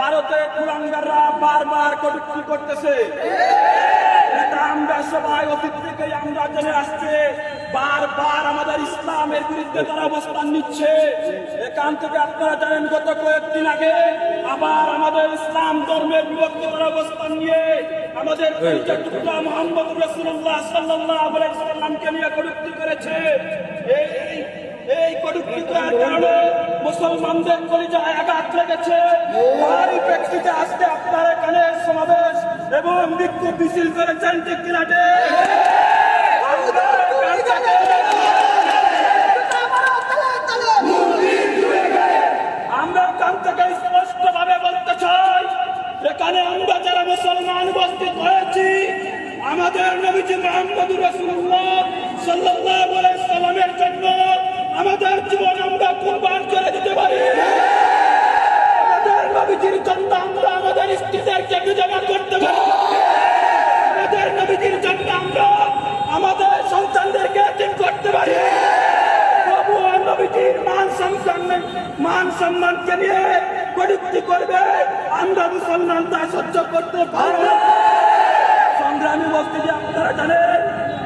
ভারতের কুলাঙ্গাররা বারবার কটূক্তি করতেছে। এটা আমরা সবাই অতীত থেকেই আমরা জেনে আসছে, বারবার আমাদের ইসলামের বিরুদ্ধে তারা অবস্থান নিচ্ছে। এখান থেকে আপনারা জানেন গত কয়েকদিন আগে আবার আমাদের ইসলাম ধর্মের বিপক্ষে তারা অবস্থান নিয়ে আমাদের মুহাম্মদ রাসূলুল্লাহ সাল্লাল্লাহু আলাইহি ওয়াসাল্লামকে নিয়ে কটূক্তি করেছে। এই কটূক্তি করার কারণে মুসলমানদের কলিজায় আঘাত লেগেছে। তারই প্রেক্ষিতে আজকে আপনার এখানে সমাবেশ এবং বিক্ষোভ মিছিল করেছেন, ঠিক কিনা? আমরা এখান থেকে স্পষ্ট ভাবে বলতে চাই, এখানে আমরা যারা মুসলমান উপস্থিত হয়েছি, আমাদের নবীজি মুহাম্মদুর রাসূলুল্লাহ সাল্লাল্লাহু আলাইহি ওয়াসাল্লামের জন্য আমাদের জীবন আমরা কুরবান করে দিতে পারি। আমাদের নবীজির জন্য আমরা আমাদের স্ত্রীদেরকে বিধবা করতে পারি। আমাদের নবীজির জন্য আমরা আমাদের সন্তানদেরকে এতিম করতে পারি। প্রভু নবীজির মান সম্মানকে নিয়ে কটূক্তি করবে, আমরা মুসলমান তা সহ্য করতে পারব না। সংগ্রামী উপস্থিতি, আপনারা জানেন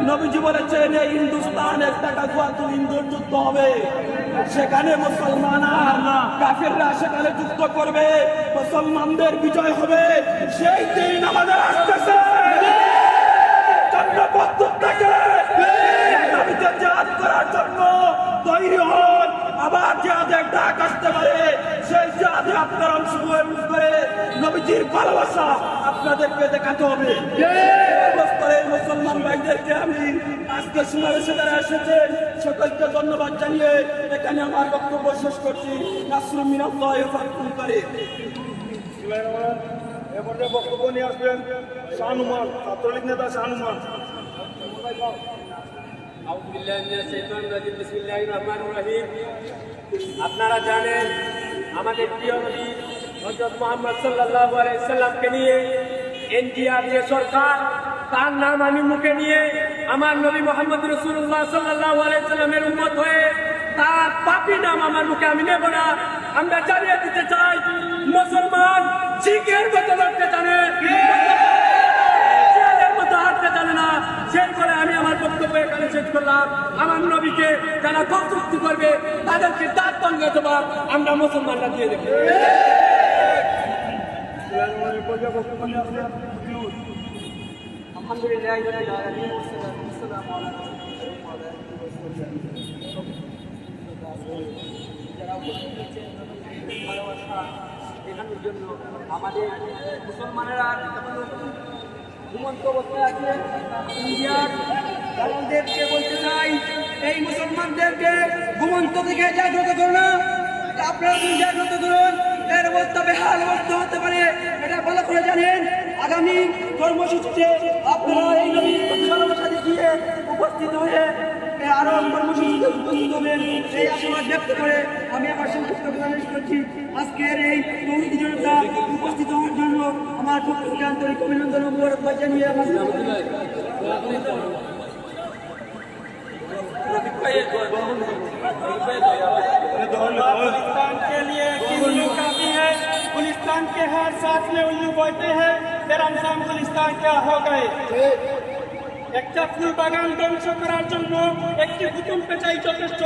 নবীজি বলেছেন এই হিন্দুস্তান একটা গাজওয়াতুল হিন্দুর যুদ্ধ হবে। সেখানে মুসলমান আর কাফেররা সেখানে যুদ্ধ করবে, মুসলমানদের বিজয় হবে। সেই দিন আমাদের আসতেছে। প্রস্তুত থাকে, নবীকে জিহাদ করার জন্য তৈরি হন। আবার জিহাদের ডাক আসতে পারে, সেই জিহাদে আপনারা অংশগ্রহণ করে নবীজির ভালোবাসা আপনাদেরকে দেখাতে হবে। মুসলমান ভাইদেরকে আমি আজকে সমাবেশে যারা এসেছেন সকলকে ধন্যবাদ জানিয়ে এখানে আমার বক্তব্য শেষ করছি। নাসরুম মিনাল্লাহি ওয়া ফাতহুন করিম। এবারে বক্তব্য নিয়ে আসবেন শাহনুমান, ছাত্রলীগ নেতা শাহনুমান। আপনারা জানেন আমাদের প্রিয় নবী হযরত মুহাম্মদ সাল্লাল্লাহু আলাইহি সাল্লামকে নিয়ে এনডিআর যে সরকার, তার নাম আমি মুখে নিয়ে আমার নবী মুহাম্মদ রাসূলুল্লাহ সাল্লাল্লাহু আলাইহি সাল্লামের উম্মত হয়ে তার পাপী নাম আমার মুখে আমি নেব না। আমরা জানিয়ে দিতে চাই, মুসলমান শিখের মতো লড়তে জানে, মতো হাঁটতে জানে না। সেই করে আমি আমার বক্তব্য এখানে শেষ করলাম। আমার নবীকে যারা কটূক্তি করবে তাদেরকে তার তঙ্গে জবাব আমরা মুসলমানরা দিয়ে দেবো। আলহামদুলিল্লাহ ভালোবাসা দেখানোর জন্য আমাদের মুসলমানেরা ঘুমন্ত অবস্থায় আছে। ইন্ডিয়ার দালালদেরকে বলতে চাই, এই মুসলমানদেরকে ঘুমন্ত থেকে জাগ্রত করো না, আপনারা জাগ্রত করুন। এর অবস্থা বেহাল অবস্থা হতে পারে, এটা ভালো করে জানেন। আগামী কর্মসূচিতে আপনারা এই নবীর প্রতি ভালোবাসা দেখিয়ে উপস্থিত হয়ে আরো কর্মসূচিতে উপস্থিত হবেন, এই আশীর্বাদ ব্যক্ত করে আমি আমার সংক্ষিপ্ত প্রদান করছি। আজকের এই তৌহিদি জনতা উপস্থিত হওয়ার জন্য আমার পক্ষ থেকে আন্তরিক অভিনন্দন ও মোবারকবাদ জানিয়ে আমার के लिए उल्लू काफी है, गुलिस्तान के हर साथ में उल्लू बोलते हैं, तेरा नाम गुलिस्तान क्या हो गए। একটা ফুল বাগান ধ্বংস করার জন্য একটি হুকুম পেঁচাই যথেষ্ট।